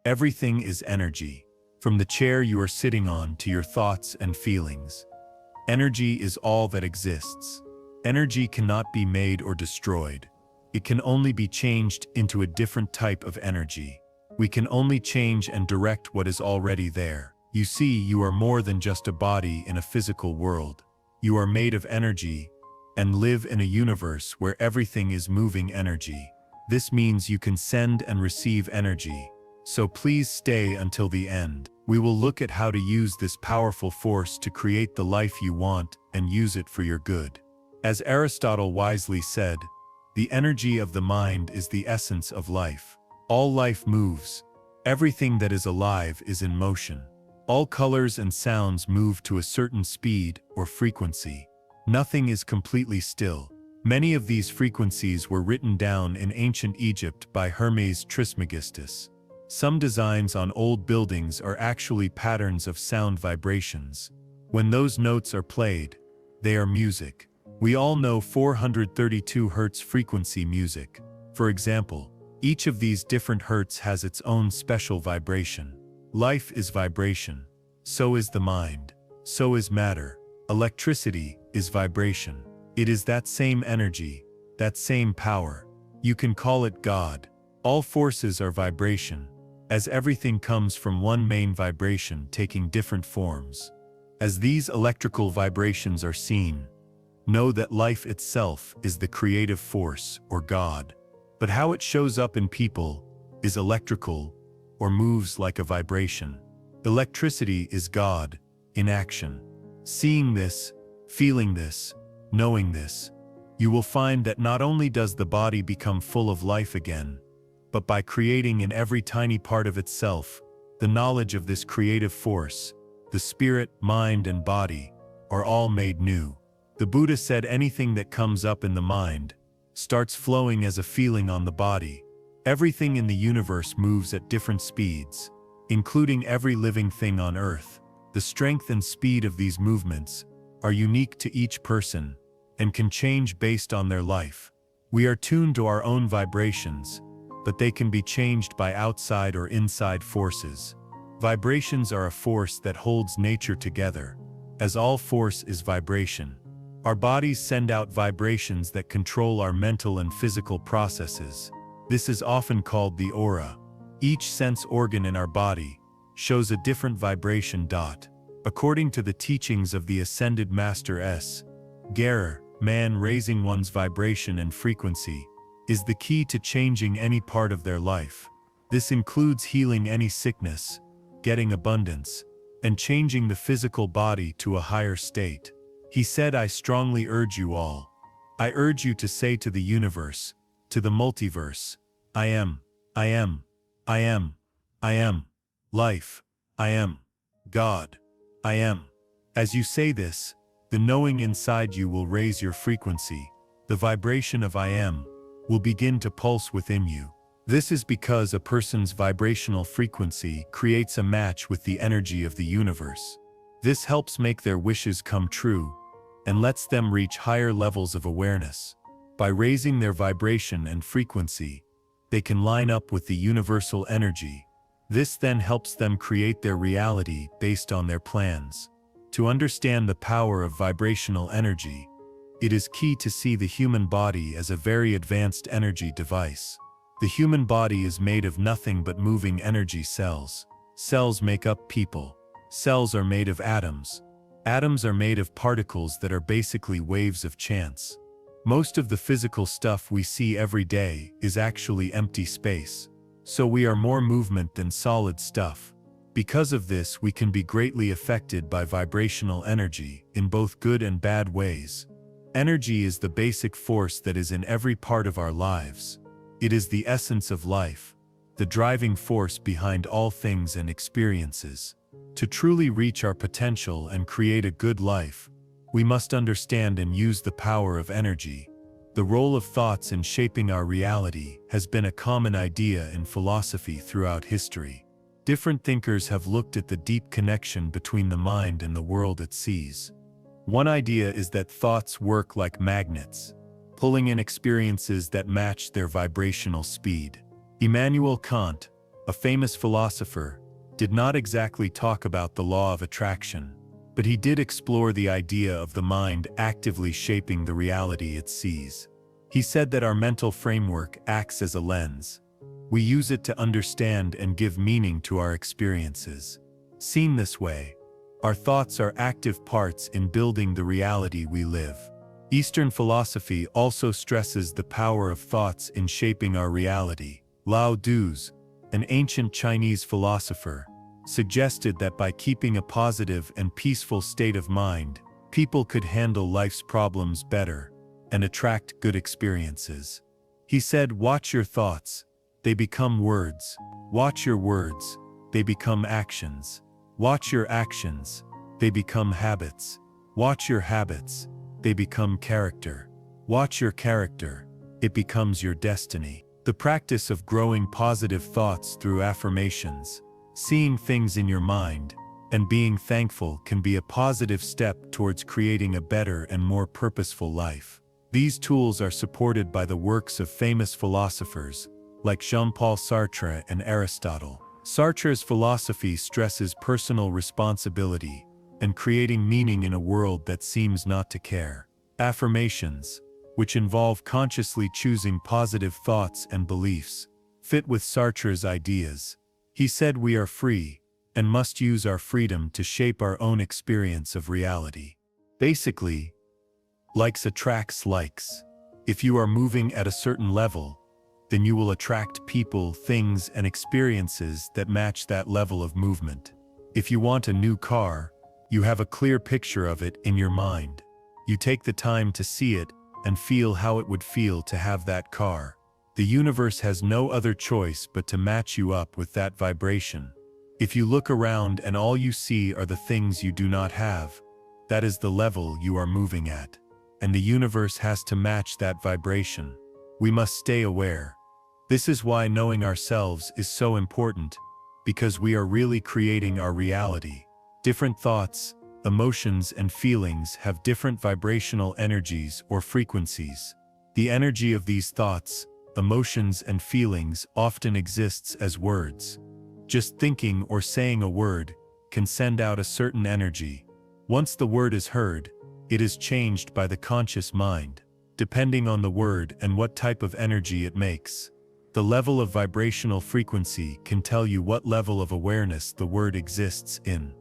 Everything is energy, from the chair you are sitting on to your thoughts and feelings. Energy is all that exists. Energy cannot be made or destroyed. It can only be changed into a different type of energy. We can only change and direct what is already there. You see, you are more than just a body in a physical world. You are made of energy and live in a universe where everything is moving energy. This means you can send and receive energy. So please stay until the end. We will look at how to use this powerful force to create the life you want and use it for your good. As Aristotle wisely said, the energy of the mind is the essence of life. All life moves. Everything that is alive is in motion. All colors and sounds move to a certain speed or frequency. Nothing is completely still. Many of these frequencies were written down in ancient Egypt by Hermes Trismegistus. Some designs on old buildings are actually patterns of sound vibrations. When those notes are played, they are music. We all know 432 Hz frequency music. For example, each of these different hertz has its own special vibration. Life is vibration. So is the mind. So is matter. Electricity is vibration. It is that same energy, that same power. You can call it God. All forces are vibration, as everything comes from one main vibration taking different forms. As these electrical vibrations are seen, know that life itself is the creative force, or God. But how it shows up in people is electrical, or moves like a vibration. Electricity is God, in action. Seeing this, feeling this, knowing this, you will find that not only does the body become full of life again, but by creating in every tiny part of itself, the knowledge of this creative force, the spirit, mind, and body, are all made new. The Buddha said anything that comes up in the mind starts flowing as a feeling on the body. Everything in the universe moves at different speeds, including every living thing on earth. The strength and speed of these movements are unique to each person and can change based on their life. We are tuned to our own vibrations, but they can be changed by outside or inside forces. Vibrations are a force that holds nature together, as all force is vibration. Our bodies send out vibrations that control our mental and physical processes. This is often called the aura. Each sense organ in our body shows a different vibration dot. According to the teachings of the Ascended Master S. Gerer, man raising one's vibration and frequency is the key to changing any part of their life. This includes healing any sickness, getting abundance, and changing the physical body to a higher state. He said, I strongly urge you all. I urge you to say to the universe, to the multiverse, I am, I am, I am, I am, life, I am, God, I am. As you say this, the knowing inside you will raise your frequency. The vibration of I am will begin to pulse within you. This is because a person's vibrational frequency creates a match with the energy of the universe. This helps make their wishes come true and lets them reach higher levels of awareness. By raising their vibration and frequency, they can line up with the universal energy. This then helps them create their reality based on their plans. To understand the power of vibrational energy, it is key to see the human body as a very advanced energy device. The human body is made of nothing but moving energy cells. Cells make up people. Cells are made of atoms. Atoms are made of particles that are basically waves of chance. Most of the physical stuff we see every day is actually empty space. So we are more movement than solid stuff. Because of this, we can be greatly affected by vibrational energy in both good and bad ways. Energy is the basic force that is in every part of our lives. It is the essence of life, the driving force behind all things and experiences. To truly reach our potential and create a good life, we must understand and use the power of energy. The role of thoughts in shaping our reality has been a common idea in philosophy throughout history. Different thinkers have looked at the deep connection between the mind and the world it sees. One idea is that thoughts work like magnets, pulling in experiences that match their vibrational speed. Immanuel Kant, a famous philosopher, did not exactly talk about the law of attraction, but he did explore the idea of the mind actively shaping the reality it sees. He said that our mental framework acts as a lens. We use it to understand and give meaning to our experiences. Seen this way, our thoughts are active parts in building the reality we live. Eastern philosophy also stresses the power of thoughts in shaping our reality. Lao Tzu, an ancient Chinese philosopher, suggested that by keeping a positive and peaceful state of mind, people could handle life's problems better and attract good experiences. He said, "Watch your thoughts, they become words. Watch your words, they become actions. Watch your actions, they become habits. Watch your habits, they become character. Watch your character, it becomes your destiny." The practice of growing positive thoughts through affirmations, seeing things in your mind, and being thankful can be a positive step towards creating a better and more purposeful life. These tools are supported by the works of famous philosophers like Jean-Paul Sartre and Aristotle. Sartre's philosophy stresses personal responsibility and creating meaning in a world that seems not to care. Affirmations, which involve consciously choosing positive thoughts and beliefs, fit with Sartre's ideas. He said we are free and must use our freedom to shape our own experience of reality. Basically, likes attracts likes. If you are moving at a certain level, then you will attract people, things, and experiences that match that level of movement. If you want a new car, you have a clear picture of it in your mind. You take the time to see it and feel how it would feel to have that car. The universe has no other choice but to match you up with that vibration. If you look around and all you see are the things you do not have, that is the level you are moving at. And the universe has to match that vibration. We must stay aware. This is why knowing ourselves is so important, because we are really creating our reality. Different thoughts, emotions, and feelings have different vibrational energies or frequencies. The energy of these thoughts, emotions, and feelings often exists as words. Just thinking or saying a word can send out a certain energy. Once the word is heard, it is changed by the conscious mind, depending on the word and what type of energy it makes. The level of vibrational frequency can tell you what level of awareness the word exists in.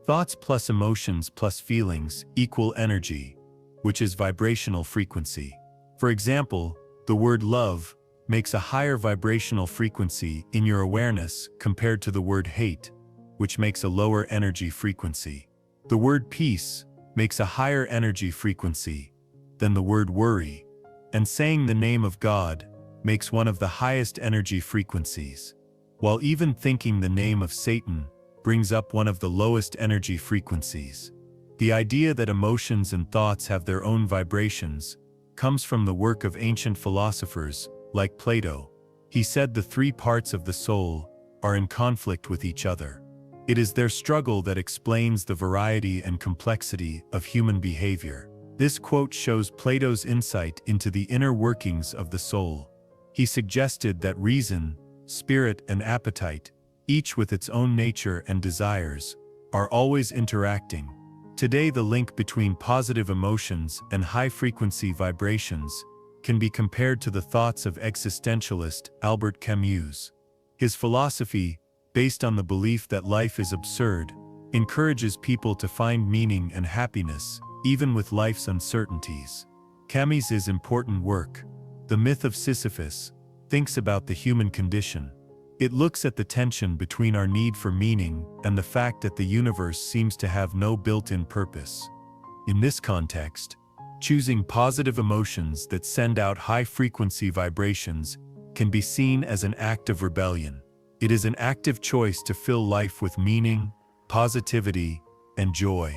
Thoughts plus emotions plus feelings equal energy, which is vibrational frequency. For example, the word love makes a higher vibrational frequency in your awareness compared to the word hate, which makes a lower energy frequency. The word peace makes a higher energy frequency than the word worry, and saying the name of God makes one of the highest energy frequencies, while even thinking the name of Satan brings up one of the lowest energy frequencies. The idea that emotions and thoughts have their own vibrations comes from the work of ancient philosophers like Plato. He said the three parts of the soul are in conflict with each other. It is their struggle that explains the variety and complexity of human behavior. This quote shows Plato's insight into the inner workings of the soul. He suggested that reason, spirit, and appetite, each with its own nature and desires, are always interacting. Today, the link between positive emotions and high-frequency vibrations can be compared to the thoughts of existentialist Albert Camus. His philosophy, based on the belief that life is absurd, encourages people to find meaning and happiness, even with life's uncertainties. Camus's important work, The Myth of Sisyphus, thinks about the human condition. It looks at the tension between our need for meaning and the fact that the universe seems to have no built-in purpose. In this context, choosing positive emotions that send out high-frequency vibrations can be seen as an act of rebellion. It is an active choice to fill life with meaning, positivity, and joy,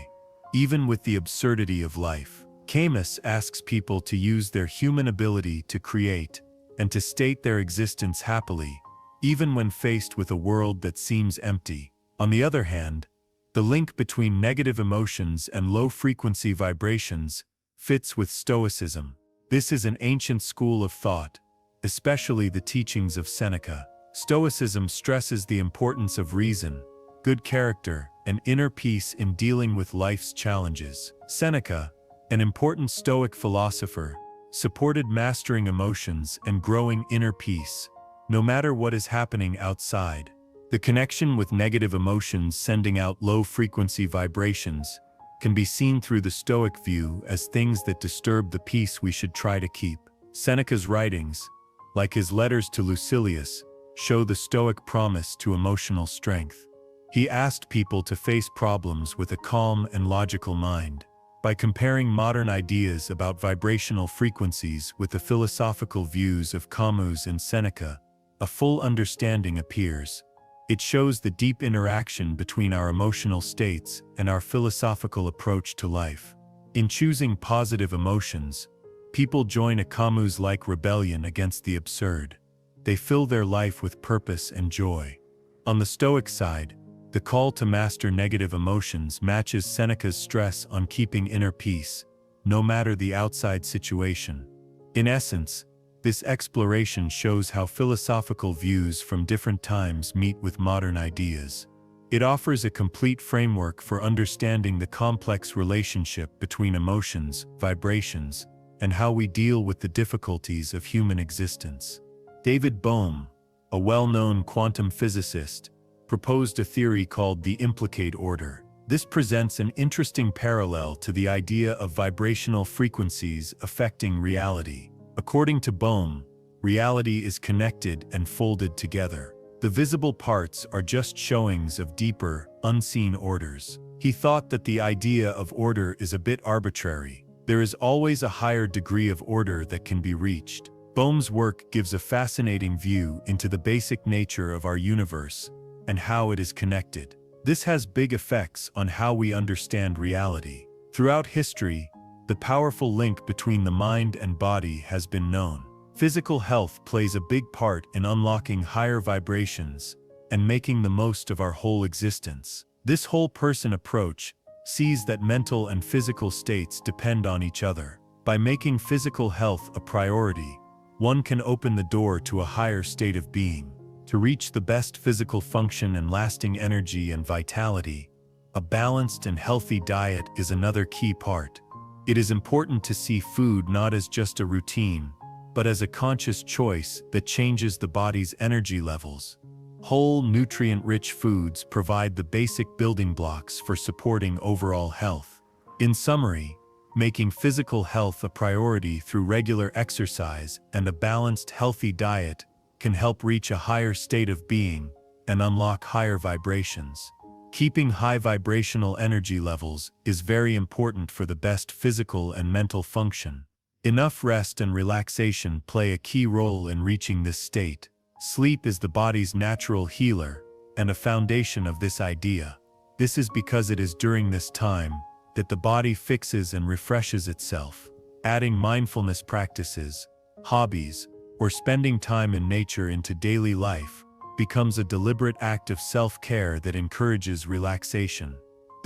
even with the absurdity of life. Camus asks people to use their human ability to create and to state their existence happily, even when faced with a world that seems empty. On the other hand, the link between negative emotions and low-frequency vibrations fits with Stoicism. This is an ancient school of thought, especially the teachings of Seneca. Stoicism stresses the importance of reason, good character, and inner peace in dealing with life's challenges. Seneca, an important Stoic philosopher, supported mastering emotions and growing inner peace, no matter what is happening outside. The connection with negative emotions sending out low-frequency vibrations can be seen through the Stoic view as things that disturb the peace we should try to keep. Seneca's writings, like his letters to Lucilius, show the Stoic promise to emotional strength. He asked people to face problems with a calm and logical mind. By comparing modern ideas about vibrational frequencies with the philosophical views of Camus and Seneca, a full understanding appears. It shows the deep interaction between our emotional states and our philosophical approach to life. In choosing positive emotions, people join a Camus-like rebellion against the absurd. They fill their life with purpose and joy. On the Stoic side, the call to master negative emotions matches Seneca's stress on keeping inner peace, no matter the outside situation. In essence, this exploration shows how philosophical views from different times meet with modern ideas. It offers a complete framework for understanding the complex relationship between emotions, vibrations, and how we deal with the difficulties of human existence. David Bohm, a well-known quantum physicist, proposed a theory called the implicate order. This presents an interesting parallel to the idea of vibrational frequencies affecting reality. According to Bohm, reality is connected and folded together. The visible parts are just showings of deeper, unseen orders. He thought that the idea of order is a bit arbitrary. There is always a higher degree of order that can be reached. Bohm's work gives a fascinating view into the basic nature of our universe and how it is connected. This has big effects on how we understand reality. Throughout history, the powerful link between the mind and body has been known. Physical health plays a big part in unlocking higher vibrations and making the most of our whole existence. This whole-person approach sees that mental and physical states depend on each other. By making physical health a priority, one can open the door to a higher state of being. To reach the best physical function and lasting energy and vitality, a balanced and healthy diet is another key part. It is important to see food not as just a routine, but as a conscious choice that changes the body's energy levels. Whole, nutrient-rich foods provide the basic building blocks for supporting overall health. In summary, making physical health a priority through regular exercise and a balanced, healthy diet can help reach a higher state of being and unlock higher vibrations. Keeping high vibrational energy levels is very important for the best physical and mental function. Enough rest and relaxation play a key role in reaching this state. Sleep is the body's natural healer and a foundation of this idea. This is because it is during this time that the body fixes and refreshes itself. Adding mindfulness practices, hobbies, or spending time in nature into daily life becomes a deliberate act of self-care that encourages relaxation.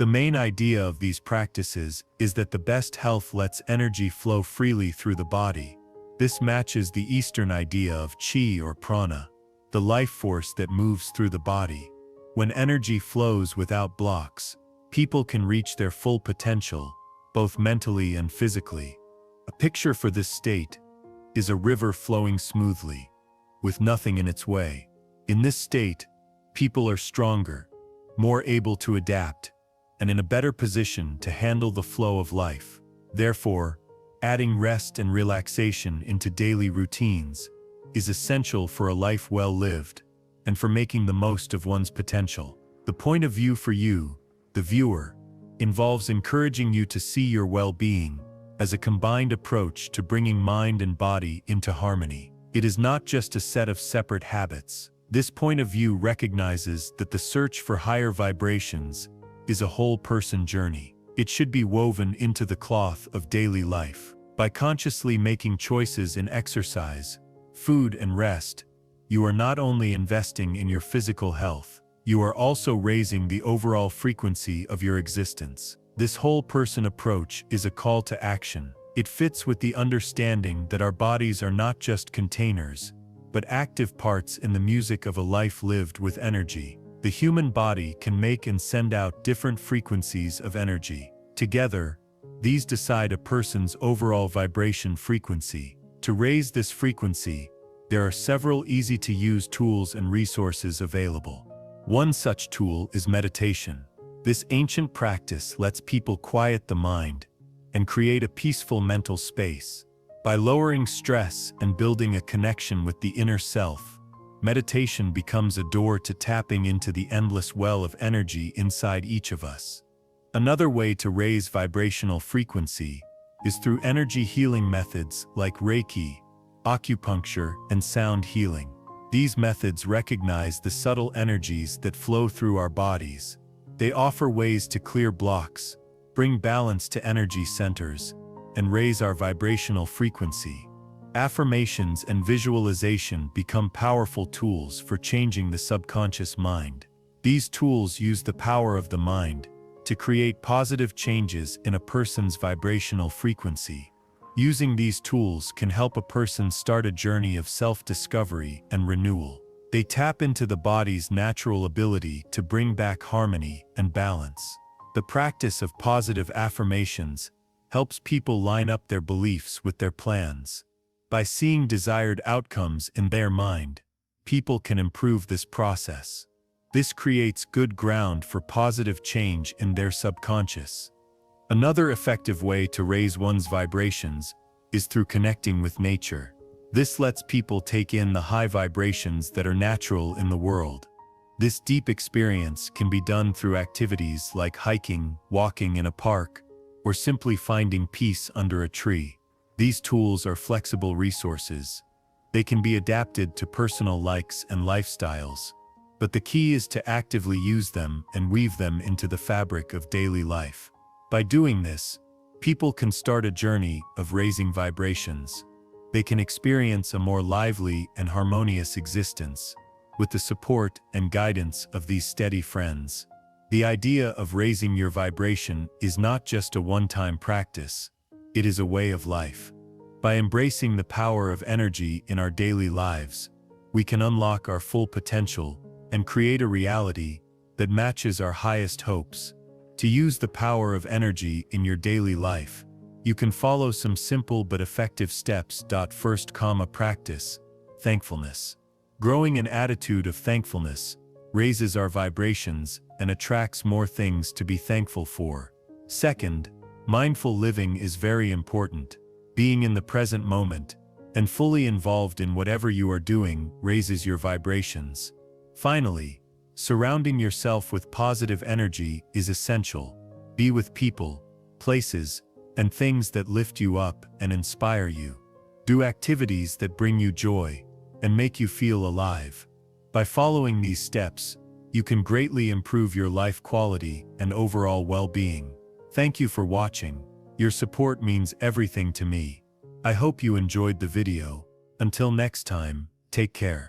The main idea of these practices is that the best health lets energy flow freely through the body. This matches the Eastern idea of qi or prana, the life force that moves through the body. When energy flows without blocks, people can reach their full potential, both mentally and physically. A picture for this state is a river flowing smoothly, with nothing in its way. In this state, people are stronger, more able to adapt, and in a better position to handle the flow of life. Therefore, adding rest and relaxation into daily routines is essential for a life well lived and for making the most of one's potential. The point of view for you, the viewer, involves encouraging you to see your well-being as a combined approach to bringing mind and body into harmony. It is not just a set of separate habits. This point of view recognizes that the search for higher vibrations is a whole-person journey. It should be woven into the cloth of daily life. By consciously making choices in exercise, food, and rest, you are not only investing in your physical health, you are also raising the overall frequency of your existence. This whole-person approach is a call to action. It fits with the understanding that our bodies are not just containers, but active parts in the music of a life lived with energy. The human body can make and send out different frequencies of energy. Together, these decide a person's overall vibration frequency. To raise this frequency, there are several easy-to-use tools and resources available. One such tool is meditation. This ancient practice lets people quiet the mind and create a peaceful mental space. By lowering stress and building a connection with the inner self, meditation becomes a door to tapping into the endless well of energy inside each of us. Another way to raise vibrational frequency is through energy healing methods like Reiki, acupuncture, and sound healing. These methods recognize the subtle energies that flow through our bodies. They offer ways to clear blocks, bring balance to energy centers, and raise our vibrational frequency. Affirmations and visualization become powerful tools for changing the subconscious mind. These tools use the power of the mind to create positive changes in a person's vibrational frequency. Using these tools can help a person start a journey of self-discovery and renewal. They tap into the body's natural ability to bring back harmony and balance. The practice of positive affirmations helps people line up their beliefs with their plans. By seeing desired outcomes in their mind, people can improve this process. This creates good ground for positive change in their subconscious. Another effective way to raise one's vibrations is through connecting with nature. This lets people take in the high vibrations that are natural in the world. This deep experience can be done through activities like hiking, walking in a park, or simply finding peace under a tree. These tools are flexible resources. They can be adapted to personal likes and lifestyles, but the key is to actively use them and weave them into the fabric of daily life. By doing this, people can start a journey of raising vibrations. They can experience a more lively and harmonious existence with the support and guidance of these steady friends. The idea of raising your vibration is not just a one-time practice, it is a way of life. By embracing the power of energy in our daily lives, we can unlock our full potential and create a reality that matches our highest hopes. To use the power of energy in your daily life, you can follow some simple but effective steps. First, practice thankfulness. Growing an attitude of thankfulness raises our vibrations and attracts more things to be thankful for. Second, mindful living is very important. Being in the present moment and fully involved in whatever you are doing raises your vibrations. Finally, surrounding yourself with positive energy is essential. Be with people, places, and things that lift you up and inspire you. Do activities that bring you joy and make you feel alive. By following these steps, you can greatly improve your life quality and overall well-being. Thank you for watching. Your support means everything to me. I hope you enjoyed the video. Until next time, take care.